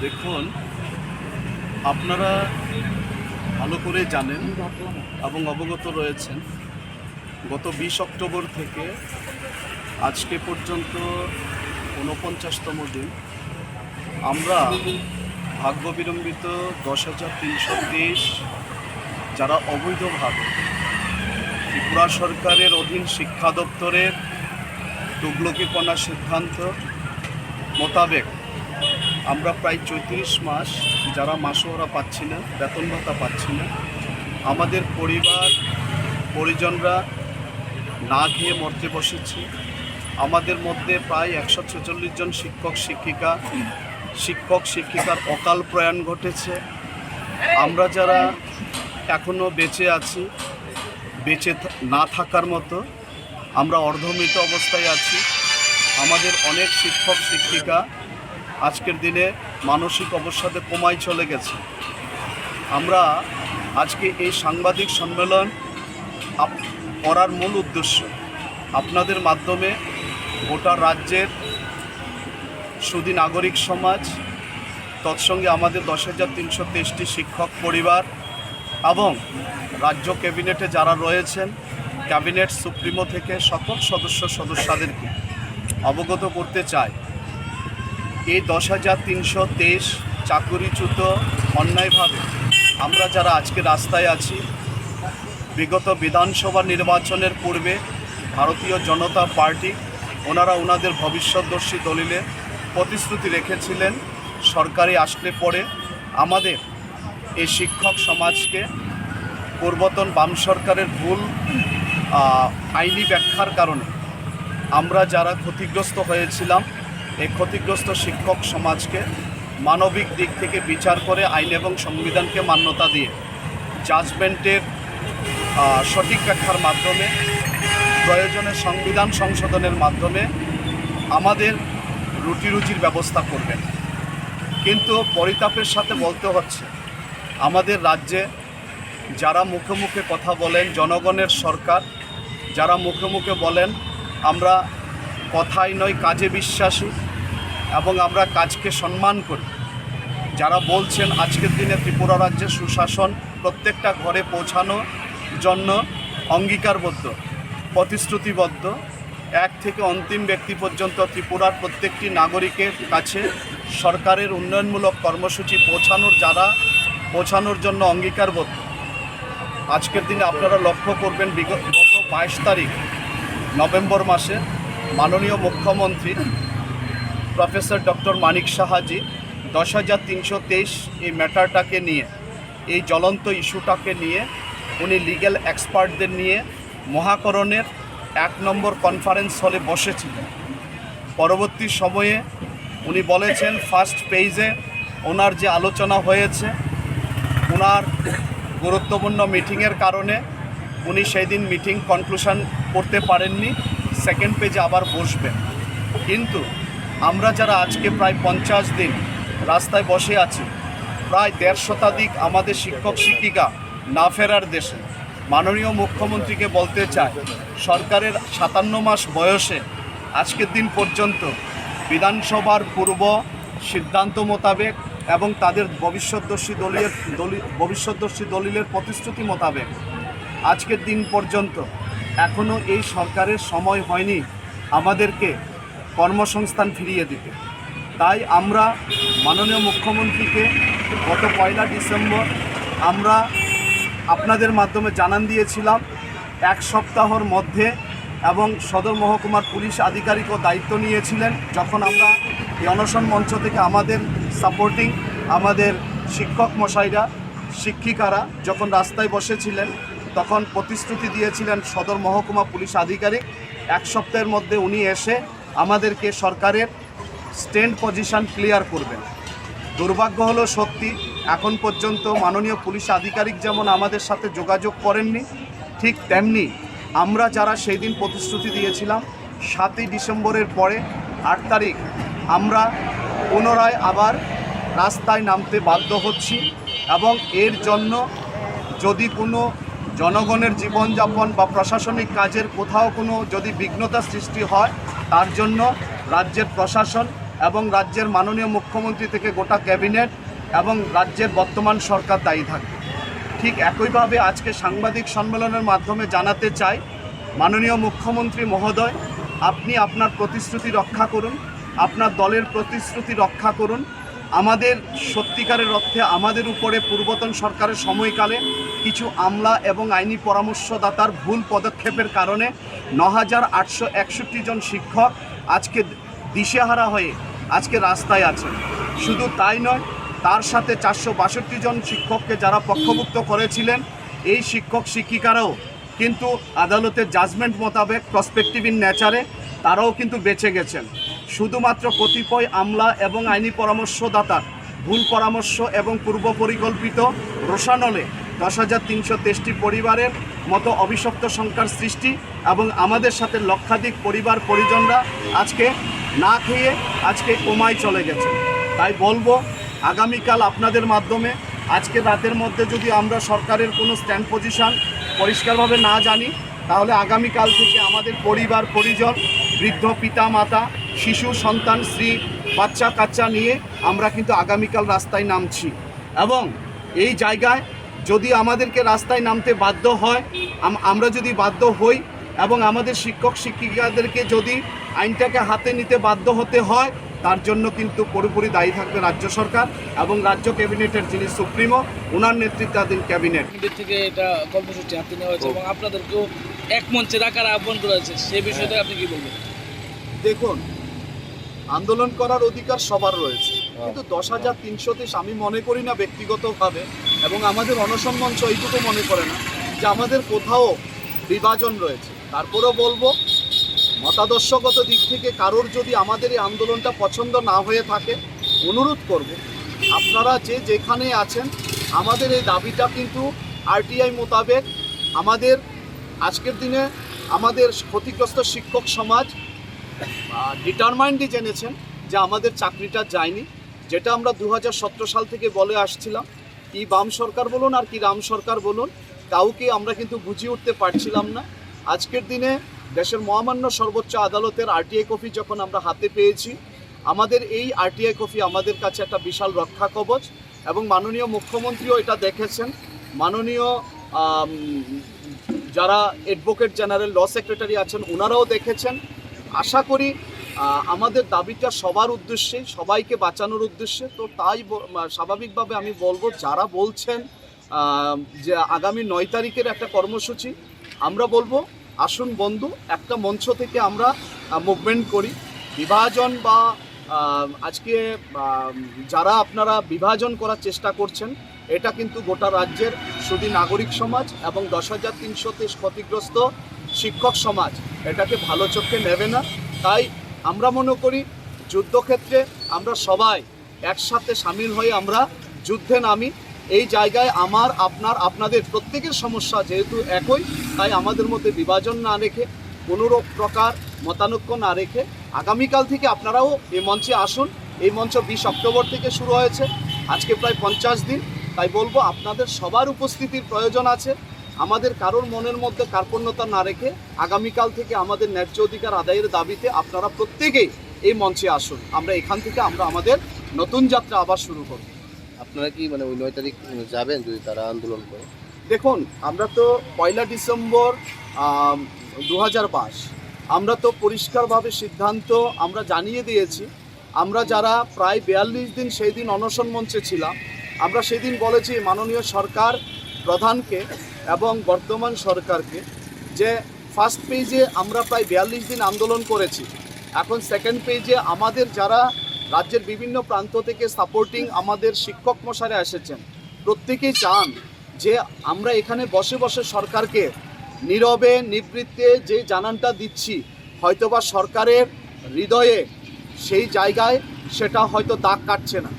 দেখুন, আপনারা ভালো করে জানেন এবং অবগত রয়েছেন, গত 20 অক্টোবর থেকে আজকে পর্যন্ত 49তম দিন আমরা ভাগ্য বিলম্বিত 10,323 যারা অবৈধভাবে ত্রিপুরা সরকারের অধীন শিক্ষা দপ্তরের তুগলকিপনা সিদ্ধান্ত মোতাবেক আমরা প্রায় 34 মাস যারা মাসোহারা পাচ্ছি না, বেতন ভাতা পাচ্ছি না, আমাদের পরিজনরা না খেয়ে মরতে বসেছি। আমাদের মধ্যে প্রায় 146 জন শিক্ষক শিক্ষিকার অকাল প্রয়াণ ঘটেছে। আমরা যারা এখনও বেঁচে আছি, বেঁচে না থাকার মতো আমরা অর্ধমৃত অবস্থায় আছি। আমাদের অনেক শিক্ষক শিক্ষিকা আজকের দিনে মানসিক অবসাদে কোমায় চলে গেছে। আমরা আজকে এই সাংবাদিক সম্মেলন করার মূল উদ্দেশ্য আপনাদের মাধ্যমে গোটা রাজ্যের সুধী নাগরিক সমাজ, তৎসঙ্গে আমাদের 10,323টি শিক্ষক পরিবার এবং রাজ্য ক্যাবিনেটে যারা রয়েছেন, ক্যাবিনেট সুপ্রিমো থেকে সকল সদস্যদেরকে অবগত করতে চাই, এই 10,323 চাকুরিচ্যুত অন্যায়ভাবে আমরা যারা আজকে রাস্তায় আছি, বিগত বিধানসভা নির্বাচনের পূর্বে ভারতীয় জনতা পার্টি ওনাদের ভবিষ্যৎদর্শী দলিলে প্রতিশ্রুতি রেখেছিলেন সরকারি আসলে পরে আমাদের এই শিক্ষক সমাজকে পূর্বতন বাম সরকারের ভুল আইনি ব্যাখ্যার কারণে আমরা যারা ক্ষতিগ্রস্ত হয়েছিলাম, এই ক্ষতিগ্রস্ত শিক্ষক সমাজকে মানবিক দিক থেকে বিচার করে আইন এবং সংবিধানকে মান্যতা দিয়ে জাজমেন্টের সঠিক ব্যাখ্যার মাধ্যমে প্রয়োজনে সংবিধান সংশোধনের মাধ্যমে আমাদের রুটিরুজির ব্যবস্থা করবেন। কিন্তু পরিতাপের সাথে বলতে হচ্ছে, আমাদের রাজ্যে যারা মুখে মুখে কথা বলেন জনগণের সরকার, যারা মুখে মুখে বলেন আমরা কথাই নয় কাজে বিশ্বাসী এবং আমরা কাজকে সম্মান করি, যারা বলছেন আজকের দিনে ত্রিপুরা রাজ্যে সুশাসন প্রত্যেকটা ঘরে পৌঁছানোর জন্য অঙ্গীকারবদ্ধ, প্রতিশ্রুতিবদ্ধ, এক থেকে অন্তিম ব্যক্তি পর্যন্ত ত্রিপুরার প্রত্যেকটি নাগরিকের কাছে সরকারের উন্নয়নমূলক কর্মসূচি পৌঁছানোর জন্য অঙ্গীকারবদ্ধ। আজকের দিনে আপনারা লক্ষ্য করবেন, গত 22 তারিখ নভেম্বর মাসে মাননীয় মুখ্যমন্ত্রী প্রফেসর ডক্টর মানিক সাহাজি 10,323 এই ম্যাটারটাকে নিয়ে, এই জ্বলন্ত ইস্যুটাকে নিয়ে উনি লিগ্যাল এক্সপার্টদের নিয়ে মহাকরণের 1 নম্বর কনফারেন্স হলে বসেছিলেন। পরবর্তী সময়ে উনি বলেছেন, ফার্স্ট পেজে ওনার যে আলোচনা হয়েছে, ওনার গুরুত্বপূর্ণ মিটিংয়ের কারণে উনি সেই দিন মিটিং কনক্লুশন করতে পারেননি, সেকেন্ড পেজে আবার বসবেন। কিন্তু আমরা যারা আজকে প্রায় 50 দিন রাস্তায় বসে আছি, প্রায় 1.5 শতাধিক আমাদের শিক্ষক শিক্ষিকা না ফেরার দেশে, মাননীয় মুখ্যমন্ত্রীকে বলতে চাই, সরকারের 57 মাস বয়সে আজকের দিন পর্যন্ত বিধানসভার পূর্ব সিদ্ধান্ত মোতাবেক এবং তাদের ভবিষ্যৎদর্শী দলিলের প্রতিশ্রুতি মোতাবেক আজকের দিন পর্যন্ত এখনও এই সরকারের সময় হয়নি আমাদেরকে কর্মসংস্থান ফিরিয়ে দিতে। তাই আমরা মাননীয় মুখ্যমন্ত্রীকে গত 1 ডিসেম্বর আমরা আপনাদের মাধ্যমে জানান দিয়েছিলাম 1 সপ্তাহর মধ্যে, এবং সদর মহকুমার পুলিশ আধিকারিকও দায়িত্ব নিয়েছিলেন। যখন আমরা এই অনশন মঞ্চ থেকে আমাদের সাপোর্টিং আমাদের শিক্ষক মশাইরা, শিক্ষিকারা যখন রাস্তায় বসেছিলেন, তখন প্রতিশ্রুতি দিয়েছিলেন সদর মহকুমা পুলিশ আধিকারিক 1 সপ্তাহের মধ্যে উনি এসে আমাদেরকে সরকারের স্ট্যান্ড পজিশন ক্লিয়ার করবেন। দুর্ভাগ্য হলো সত্যি, এখন পর্যন্ত মাননীয় পুলিশ আধিকারিক যেমন আমাদের সাথে যোগাযোগ করেননি, ঠিক তেমনি আমরা যারা সেই দিন প্রতিশ্রুতি দিয়েছিলাম 7ই ডিসেম্বরের পরে 8 তারিখ আমরা পুনরায় আবার রাস্তায় নামতে বাধ্য হচ্ছি। এবং এর জন্য যদি কোনো জনগণের জীবনযাপন বা প্রশাসনিক কাজের কোথাও কোনো যদি বিঘ্নতা সৃষ্টি হয়, তার জন্য রাজ্যের প্রশাসন এবং রাজ্যের মাননীয় মুখ্যমন্ত্রী থেকে গোটা ক্যাবিনেট এবং রাজ্যের বর্তমান সরকার দায়ী থাকবে। ঠিক একইভাবে আজকে সাংবাদিক সম্মেলনের মাধ্যমে জানাতে চাই, মাননীয় মুখ্যমন্ত্রী মহোদয়, আপনি আপনার প্রতিশ্রুতি রক্ষা করুন, আপনার দলের প্রতিশ্রুতি রক্ষা করুন। আমাদের সত্যিকারের অর্থে আমাদের উপরে পূর্বতন সরকারের সময়কালে কিছু আমলা এবং আইনি পরামর্শদাতার ভুল পদক্ষেপের কারণে ৯,৮৬১ জন শিক্ষক আজকে দিশেহারা হয়ে আজকে রাস্তায় আছেন। শুধু তাই নয়, তার সাথে ৪৬২ জন শিক্ষককে যারা পক্ষভুক্ত করেছিলেন, এই শিক্ষক শিক্ষিকারাও কিন্তু আদালতের জাজমেন্ট মোতাবেক প্রসপেক্টিভ ইন নেচারে তারাও কিন্তু বেঁচে গেছেন। শুধুমাত্র কতিপয় আমলা এবং আইনি পরামর্শদাতার ভুল পরামর্শ এবং পূর্ব পরিকল্পিত রোষানলে ১০,৩২৩টি পরিবারের মতো অভিশপ্ত সংখ্যার সৃষ্টি এবং আমাদের সাথে লক্ষাধিক পরিবার পরিজনরা আজকে না খেয়ে আজকে কোমায় চলে গেছে। তাই বলবো, আগামীকাল আপনাদের মাধ্যমে আজকে রাতের মধ্যে যদি আমরা সরকারের কোনো স্ট্যান্ড পজিশন পরিষ্কারভাবে না জানি, তাহলে আগামীকাল থেকে আমাদের পরিবার পরিজন, বৃদ্ধ পিতা মাতা, শিশু সন্তান, স্ত্রী, বাচ্চা কাচ্চা নিয়ে আমরা কিন্তু আগামীকাল রাস্তায় নামছি। এবং এই জায়গায় যদি আমাদেরকে রাস্তায় নামতে বাধ্য হয়, আমরা যদি বাধ্য হই এবং আমাদের শিক্ষক শিক্ষিকাদেরকে যদি আইনটাকে হাতে নিতে বাধ্য হতে হয়, তার জন্য কিন্তু পুরোপুরি দায়ী থাকবে রাজ্য সরকার এবং রাজ্য ক্যাবিনেটের যিনি সুপ্রিমো, ওনার নেতৃত্বাধীন ক্যাবিনেট থেকে এটা কর্মসূচি হাতে নেওয়া হয়েছে এবং আপনাদেরকেও এক মঞ্চে রাখার আহ্বান করা হয়েছে, সেই বিষয়টা আপনি কি বলবেন? দেখুন, আন্দোলন করার অধিকার সবার রয়েছে, কিন্তু ১০,৩৩০ আমি মনে করি না ব্যক্তিগতভাবে, এবং আমাদের অনশন মঞ্চ এইটুকু মনে করে না যে আমাদের কোথাও বিভাজন রয়েছে। তারপরেও বলবো, মতাদর্শগত দিক থেকে কারোর যদি আমাদের এই আন্দোলনটা পছন্দ না হয়ে থাকে, অনুরোধ করব আপনারা যে যেখানে আছেন, আমাদের এই দাবিটা কিন্তু আরটিআই মোতাবেক আমাদের আজকের দিনে আমাদের ক্ষতিগ্রস্ত শিক্ষক সমাজ ডিটারমাইন্ডই জেনেছেন যে আমাদের চাকরিটা যায়নি, যেটা আমরা ২০১৭ সাল থেকে বলে আসছিলাম। কি বাম সরকার বলুন আর কি রাম সরকার বলুন, কাউকে আমরা কিন্তু বুঝিয়ে উঠতে পারছিলাম না। আজকের দিনে দেশের মহামান্য সর্বোচ্চ আদালতের আরটিআই কপি যখন আমরা হাতে পেয়েছি, আমাদের এই আরটিআই কপি আমাদের কাছে একটা বিশাল রক্ষা কবচ, এবং মাননীয় মুখ্যমন্ত্রীও এটা দেখেছেন, মাননীয় যারা অ্যাডভোকেট জেনারেল ল সেক্রেটারি আছেন ওনারাও দেখেছেন। আশা করি আমাদের দাবিটা সবার উদ্দেশ্যে, সবাইকে বাঁচানোর উদ্দেশ্যে। তো তাই স্বাভাবিকভাবে আমি বলবো, যারা বলছেন যে আগামী ৯ তারিখের একটা কর্মসূচি, আমরা বলবো আসুন বন্ধু, একটা মঞ্চ থেকে আমরা মুভমেন্ট করি। বিভাজন বা আজকে যারা আপনারা বিভাজন করার চেষ্টা করছেন, এটা কিন্তু গোটা রাজ্যের শুধু নাগরিক সমাজ এবং ১০,৩৩০ ক্ষতিগ্রস্ত শিক্ষক সমাজ এটাকে ভালো চোখে নেবে না। তাই আমরা মনে করি যুদ্ধক্ষেত্রে আমরা সবাই একসাথে সামিল হয়ে আমরা যুদ্ধে নামি। এই জায়গায় আমার, আপনার, আপনাদের প্রত্যেকের সমস্যা যেহেতু একই, তাই আমাদের মধ্যে বিভাজন না রেখে, কোনো প্রকার মতানৈক্য না রেখে আগামীকাল থেকে আপনারাও এই মঞ্চে আসুন। এই মঞ্চ ২০ অক্টোবর থেকে শুরু হয়েছে, আজকে প্রায় ৫০ দিন। তাই বলবো আপনাদের সবার উপস্থিতির প্রয়োজন আছে। আমাদের কারোর মনের মধ্যে কার্পণ্যতা না রেখে আগামীকাল থেকে আমাদের ন্যায্য অধিকার আদায়ের দাবিতে আপনারা প্রত্যেকেই এই মঞ্চে আসুন। আমরা এখান থেকে আমরা আমাদের নতুন যাত্রা আবার শুরু করব। আপনারা কি মানে ওই ৯ তারিখ যাবেন যদি তারা আন্দোলন করে? দেখুন, আমরা তো ১ ডিসেম্বর ২০২২ আমরা তো পরিষ্কারভাবে সিদ্ধান্ত আমরা জানিয়ে দিয়েছি। আমরা যারা প্রায় ৪২ দিন সেই দিন অনশন মঞ্চে ছিলাম, আমরা সেদিন বলেছি মাননীয় সরকার প্রধানকে এবং বর্তমান সরকারকে যে ফার্স্ট পেজে আমরা প্রায় ৪২ দিন আন্দোলন করেছি, এখন সেকেন্ড পেজে আমাদের যারা রাজ্যের বিভিন্ন প্রান্ত থেকে সাপোর্টিং আমাদের শিক্ষক মশাইরা এসেছেন, প্রত্যেকেই চান যে আমরা এখানে বসে বসে সরকারকে নীরবে নিবৃত্তে যে জানানটা দিচ্ছি, হয়তোবা সরকারের হৃদয়ে সেই জায়গায় সেটা হয়তো দাগ কাটছে না।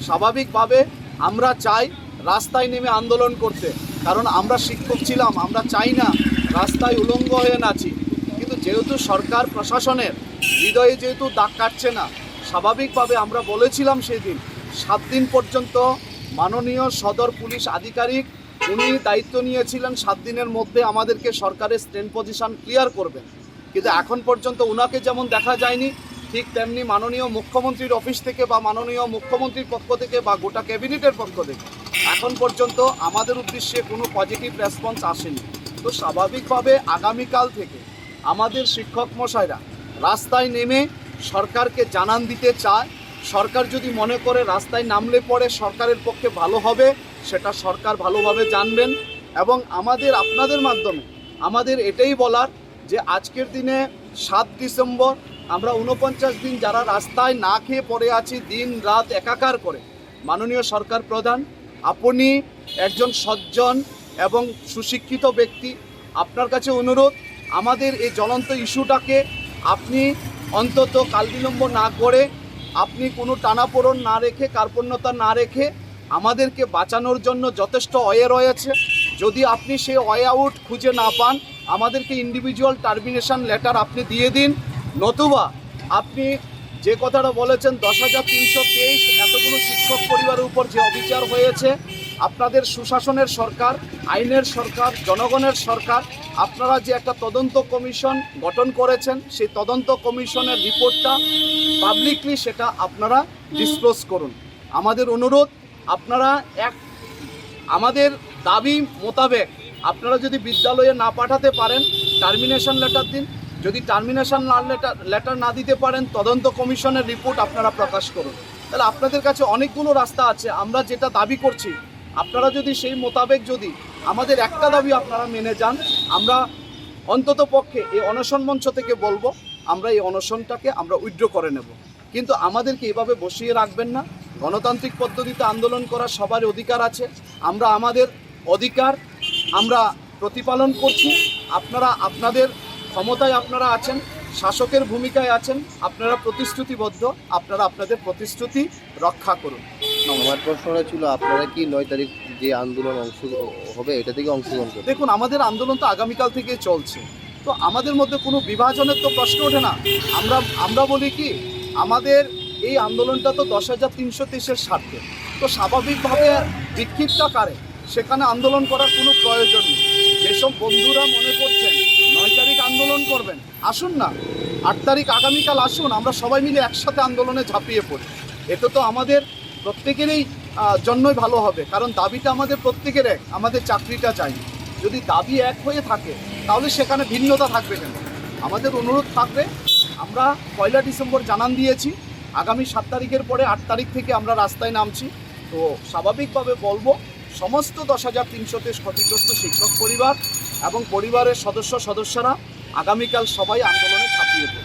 স্বাভাবিকভাবে আমরা চাই রাস্তায় নেমে আন্দোলন করতে, কারণ আমরা শিক্ষক ছিলাম, আমরা চাই না রাস্তায় উলঙ্গ হয়ে নাচি। কিন্তু যেহেতু সরকার প্রশাসনের হৃদয়ে যেহেতু দাগ কাটছে না, স্বাভাবিকভাবে আমরা বলেছিলাম সেদিন 7 দিন পর্যন্ত মাননীয় সদর পুলিশ আধিকারিক উনি দায়িত্ব নিয়েছিলেন 7 দিনের মধ্যে আমাদেরকে সরকারের স্ট্যান্ড পজিশন ক্লিয়ার করবেন, কিন্তু এখন পর্যন্ত ওনাকে যেমন দেখা যায়নি, ঠিক তেমনি মাননীয় মুখ্যমন্ত্রীর অফিস থেকে বা মাননীয় মুখ্যমন্ত্রীর পক্ষ থেকে বা গোটা ক্যাবিনেটের পক্ষ থেকে এখন পর্যন্ত আমাদের উদ্দেশ্যে কোনো পজিটিভ রেসপন্স আসেনি। তো স্বাভাবিকভাবে আগামীকাল থেকে আমাদের শিক্ষক মশাইরা রাস্তায় নেমে সরকারকে জানান দিতে চায়। সরকার যদি মনে করে রাস্তায় নামলে পরে সরকারের পক্ষে ভালো হবে, সেটা সরকার ভালোভাবে জানবেন। এবং আপনাদের মাধ্যমে আমাদের এটাই বলার যে আজকের দিনে 7 ডিসেম্বর আমরা 49 দিন যারা রাস্তায় না খেয়ে পড়ে আছি, দিন রাত একাকার করে, মাননীয় সরকার প্রধান, আপনি একজন সজ্জন এবং সুশিক্ষিত ব্যক্তি, আপনার কাছে অনুরোধ, আমাদের এই জ্বলন্ত ইস্যুটাকে আপনি অন্তত কালবিলম্ব না করে, আপনি কোনো টানাপোড়ন না রেখে, কার্পণ্যতা না রেখে আমাদেরকে বাঁচানোর জন্য যথেষ্ট ওয়ে রয়েছে। যদি আপনি সেই ওয়ে আউট খুঁজে না পান, আমাদেরকে ইন্ডিভিজুয়াল টার্মিনেশন লেটার আপনি দিয়ে দিন। নতুবা আপনি যে কথাটা বলেছেন 10,323 এতগুলো শিক্ষক পরিবারের উপর যে অবিচার হয়েছে, আপনাদের সুশাসনের সরকার, আইনের সরকার, জনগণের সরকার, আপনারা যে একটা তদন্ত কমিশন গঠন করেছেন, সেই তদন্ত কমিশনের রিপোর্টটা পাবলিকলি সেটা আপনারা ডিসক্লোজ করুন। আমাদের অনুরোধ, আপনারা আমাদের দাবি মোতাবেক আপনারা যদি বিদ্যালয়ে না পাঠাতে পারেন টার্মিনেশন লেটার দিন। যদি টার্মিনেশন লেটার না দিতে পারেন, তদন্ত কমিশনের রিপোর্ট আপনারা প্রকাশ করুন। তাহলে আপনাদের কাছে অনেকগুলো রাস্তা আছে। আমরা যেটা দাবি করছি, আপনারা যদি সেই মোতাবেক যদি আমাদের একটা দাবি আপনারা মেনে যান, আমরা অন্তত পক্ষে এই অনশন মঞ্চ থেকে বলবো, আমরা এই অনশনটাকে আমরা উইথড্র করে নেব। কিন্তু আমাদেরকে এভাবে বসিয়ে রাখবেন না। গণতান্ত্রিক পদ্ধতিতে আন্দোলন করার সবার অধিকার আছে। আমরা আমাদের অধিকার আমরা প্রতিপালন করছি। আপনারা আপনাদের ক্ষমতায় আপনারা আছেন, শাসকের ভূমিকায় আছেন, আপনারা প্রতিশ্রুতিবদ্ধ, আপনারা আপনাদের প্রতিশ্রুতি রক্ষা করুন। আমার প্রশ্নটা ছিল, আপনারা কি 9 তারিখ যে আন্দোলন অংশ হবে এটা থেকে অংশগ্রহণ করবেন? দেখুন, আমাদের আন্দোলন তো আগামীকাল থেকে চলছে, তো আমাদের মধ্যে কোনো বিভাজনের তো প্রশ্ন ওঠে না। আমরা বলি কি, আমাদের এই আন্দোলনটা তো 10,323-এর স্বার্থে, তো স্বাভাবিকভাবে বিক্ষিপ্তটা কারে সেখানে আন্দোলন করার কোনো প্রয়োজন নেই। যেসব বন্ধুরা মনে করছেন 9 তারিখ আন্দোলন করবেন, আসুন না, 8 তারিখ আগামীকাল আসুন, আমরা সবাই মিলে একসাথে আন্দোলনে ঝাঁপিয়ে পড়ি। এতে তো আমাদের প্রত্যেকেরই জন্যই ভালো হবে, কারণ দাবিটা আমাদের প্রত্যেকের এক, আমাদের চাকরিটা চাই। যদি দাবি এক হয়ে থাকে তাহলে সেখানে ভিন্নতা থাকবে কেন? আমাদের অনুরোধ থাকবে, আমরা 1 ডিসেম্বর জানান দিয়েছি, আগামী 7 তারিখের পরে 8 তারিখ থেকে আমরা রাস্তায় নামছি। তো স্বাভাবিকভাবে বলবো, সমস্ত 10,323 ক্ষতিগ্রস্ত শিক্ষক পরিবার এবং পরিবারের সদস্যরা আগামীকাল সবাই আন্দোলনে ঝাঁপিয়ে পড়বে।